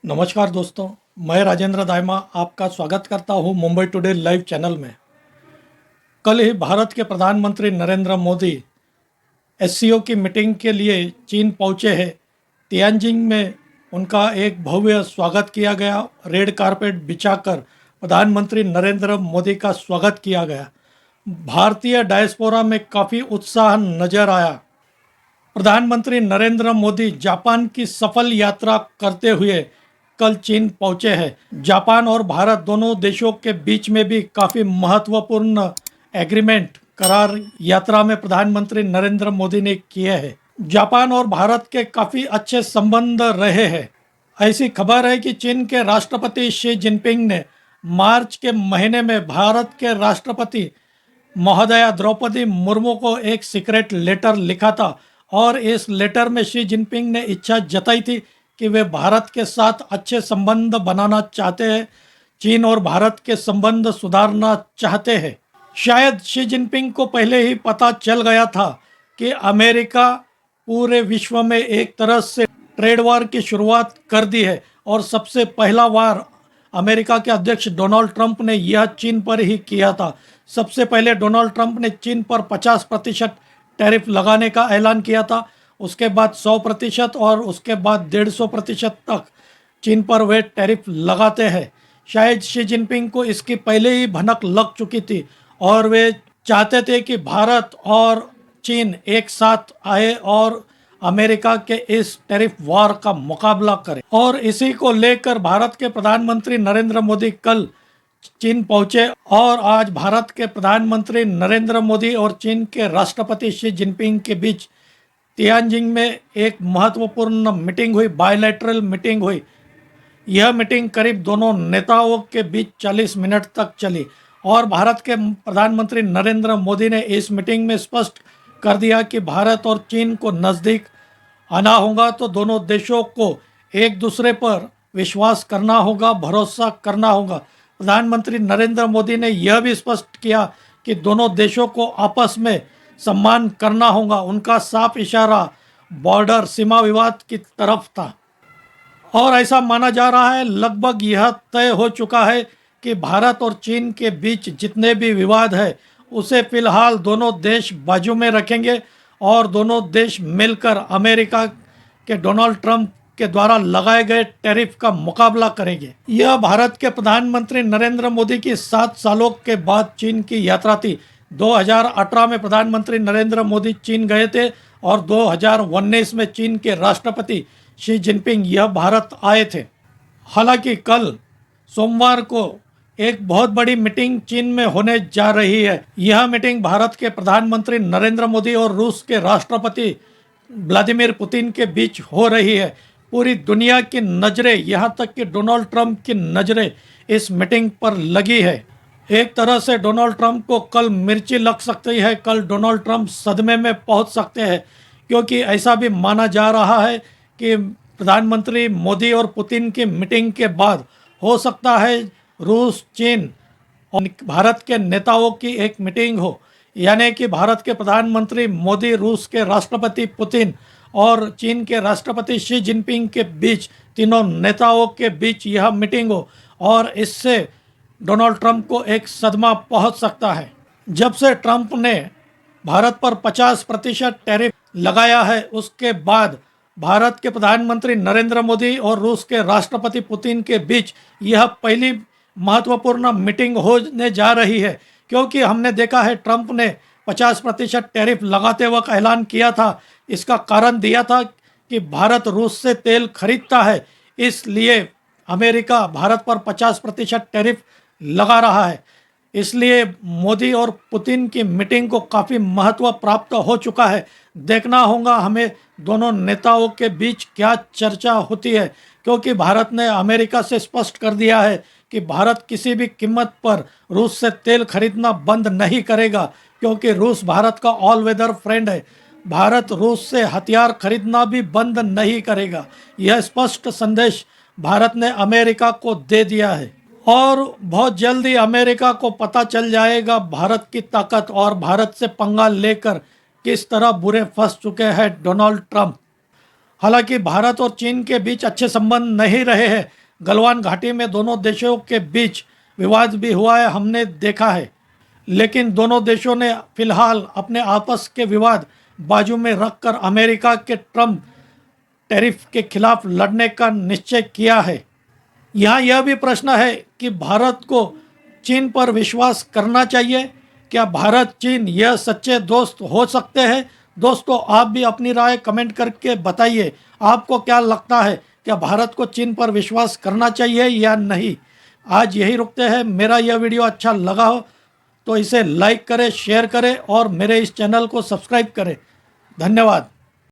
नमस्कार दोस्तों, मैं राजेंद्र दाइमा आपका स्वागत करता हूं मुंबई टुडे लाइव चैनल में। कल ही भारत के प्रधानमंत्री नरेंद्र मोदी एससीओ की मीटिंग के लिए चीन पहुंचे हैं। तियानजिंग में उनका एक भव्य स्वागत किया गया। रेड कारपेट बिछाकर प्रधानमंत्री नरेंद्र मोदी का स्वागत किया गया। भारतीय डायस्पोरा में काफ़ी उत्साह नजर आया। प्रधानमंत्री नरेंद्र मोदी जापान की सफल यात्रा करते हुए कल चीन पहुंचे हैं। जापान और भारत दोनों देशों के बीच में भी काफ़ी महत्वपूर्ण एग्रीमेंट करार यात्रा में प्रधानमंत्री नरेंद्र मोदी ने किए हैं। जापान और भारत के काफ़ी अच्छे संबंध रहे हैं। ऐसी खबर है कि चीन के राष्ट्रपति शी जिनपिंग ने मार्च के महीने में भारत के राष्ट्रपति महोदया द्रौपदी मुर्मू को एक सीक्रेट लेटर लिखा था और इस लेटर में शी जिनपिंग ने इच्छा जताई थी कि वे भारत के साथ अच्छे संबंध बनाना चाहते हैं, चीन और भारत के संबंध सुधारना चाहते हैं। शायद शी जिनपिंग को पहले ही पता चल गया था कि अमेरिका पूरे विश्व में एक तरह से ट्रेड वार की शुरुआत कर दी है और सबसे पहला वार अमेरिका के अध्यक्ष डोनाल्ड ट्रंप ने यह चीन पर ही किया था। सबसे पहले डोनाल्ड ट्रंप ने चीन पर 50% टैरिफ लगाने का ऐलान किया था, उसके बाद 100% और उसके बाद 150% तक चीन पर वे टैरिफ लगाते हैं। शायद शी जिनपिंग को इसकी पहले ही भनक लग चुकी थी और वे चाहते थे कि भारत और चीन एक साथ आए और अमेरिका के इस टैरिफ वार का मुकाबला करें। और इसी को लेकर भारत के प्रधानमंत्री नरेंद्र मोदी कल चीन पहुंचे और आज भारत के प्रधानमंत्री नरेंद्र मोदी और चीन के राष्ट्रपति शी जिनपिंग के बीच तियानजिंग में एक महत्वपूर्ण मीटिंग हुई, बायलैटरल मीटिंग हुई। यह मीटिंग करीब दोनों नेताओं के बीच 40 मिनट तक चली और भारत के प्रधानमंत्री नरेंद्र मोदी ने इस मीटिंग में स्पष्ट कर दिया कि भारत और चीन को नज़दीक आना होगा तो दोनों देशों को एक दूसरे पर विश्वास करना होगा, भरोसा करना होगा। प्रधानमंत्री नरेंद्र मोदी ने यह भी स्पष्ट किया कि दोनों देशों को आपस में सम्मान करना होगा। उनका साफ इशारा बॉर्डर सीमा विवाद की तरफ था और ऐसा माना जा रहा है, लगभग यह तय हो चुका है कि भारत और चीन के बीच जितने भी विवाद है उसे फिलहाल दोनों देश बाजू में रखेंगे और दोनों देश मिलकर अमेरिका के डोनाल्ड ट्रंप के द्वारा लगाए गए टैरिफ का मुकाबला करेंगे। यह भारत के प्रधानमंत्री नरेंद्र मोदी की 7 सालों के बाद चीन की यात्रा थी। 2018 में प्रधानमंत्री नरेंद्र मोदी चीन गए थे और 2019 में चीन के राष्ट्रपति शी जिनपिंग यह भारत आए थे। हालांकि कल सोमवार को एक बहुत बड़ी मीटिंग चीन में होने जा रही है। यह मीटिंग भारत के प्रधानमंत्री नरेंद्र मोदी और रूस के राष्ट्रपति व्लादिमीर पुतिन के बीच हो रही है। पूरी दुनिया की नज़रें, यहाँ तक कि डोनाल्ड ट्रंप की नज़रें इस मीटिंग पर लगी है। एक तरह से डोनाल्ड ट्रंप को कल मिर्ची लग सकती है, कल डोनाल्ड ट्रंप सदमे में पहुंच सकते हैं, क्योंकि ऐसा भी माना जा रहा है कि प्रधानमंत्री मोदी और पुतिन की मीटिंग के बाद हो सकता है रूस, चीन और भारत के नेताओं की एक मीटिंग हो, यानी कि भारत के प्रधानमंत्री मोदी, रूस के राष्ट्रपति पुतिन और चीन के राष्ट्रपति शी जिनपिंग के बीच, तीनों नेताओं के बीच यह मीटिंग हो और इससे डोनाल्ड ट्रंप को एक सदमा पहुंच सकता है। जब से ट्रंप ने भारत पर 50% टैरिफ लगाया है, उसके बाद भारत के प्रधानमंत्री नरेंद्र मोदी और रूस के राष्ट्रपति पुतिन के बीच यह पहली महत्वपूर्ण मीटिंग होने जा रही है, क्योंकि हमने देखा है ट्रंप ने 50% टैरिफ लगाते वक्त ऐलान किया था। इसका कारण दिया था कि भारत रूस से तेल खरीदता है, इसलिए अमेरिका भारत पर 50% टैरिफ लगा रहा है। इसलिए मोदी और पुतिन की मीटिंग को काफ़ी महत्व प्राप्त हो चुका है। देखना होगा हमें दोनों नेताओं के बीच क्या चर्चा होती है, क्योंकि भारत ने अमेरिका से स्पष्ट कर दिया है कि भारत किसी भी कीमत पर रूस से तेल खरीदना बंद नहीं करेगा, क्योंकि रूस भारत का ऑल वेदर फ्रेंड है। भारत रूस से हथियार खरीदना भी बंद नहीं करेगा। यह स्पष्ट संदेश भारत ने अमेरिका को दे दिया है और बहुत जल्दी अमेरिका को पता चल जाएगा भारत की ताकत और भारत से पंगा लेकर किस तरह बुरे फंस चुके हैं डोनाल्ड ट्रंप। हालांकि भारत और चीन के बीच अच्छे संबंध नहीं रहे हैं। गलवान घाटी में दोनों देशों के बीच विवाद भी हुआ है, हमने देखा है। लेकिन दोनों देशों ने फिलहाल अपने आपस के विवाद बाजू में रखकर अमेरिका के ट्रम्प टैरिफ के खिलाफ लड़ने का निश्चय किया है। यहाँ यह भी प्रश्न है कि भारत को चीन पर विश्वास करना चाहिए। क्या भारत चीन यह सच्चे दोस्त हो सकते हैं? दोस्तों, आप भी अपनी राय कमेंट करके बताइए। आपको क्या लगता है, क्या भारत को चीन पर विश्वास करना चाहिए या नहीं? आज यही रुकते हैं। मेरा यह वीडियो अच्छा लगा हो तो इसे लाइक करें, शेयर करें और मेरे इस चैनल को सब्सक्राइब करें। धन्यवाद।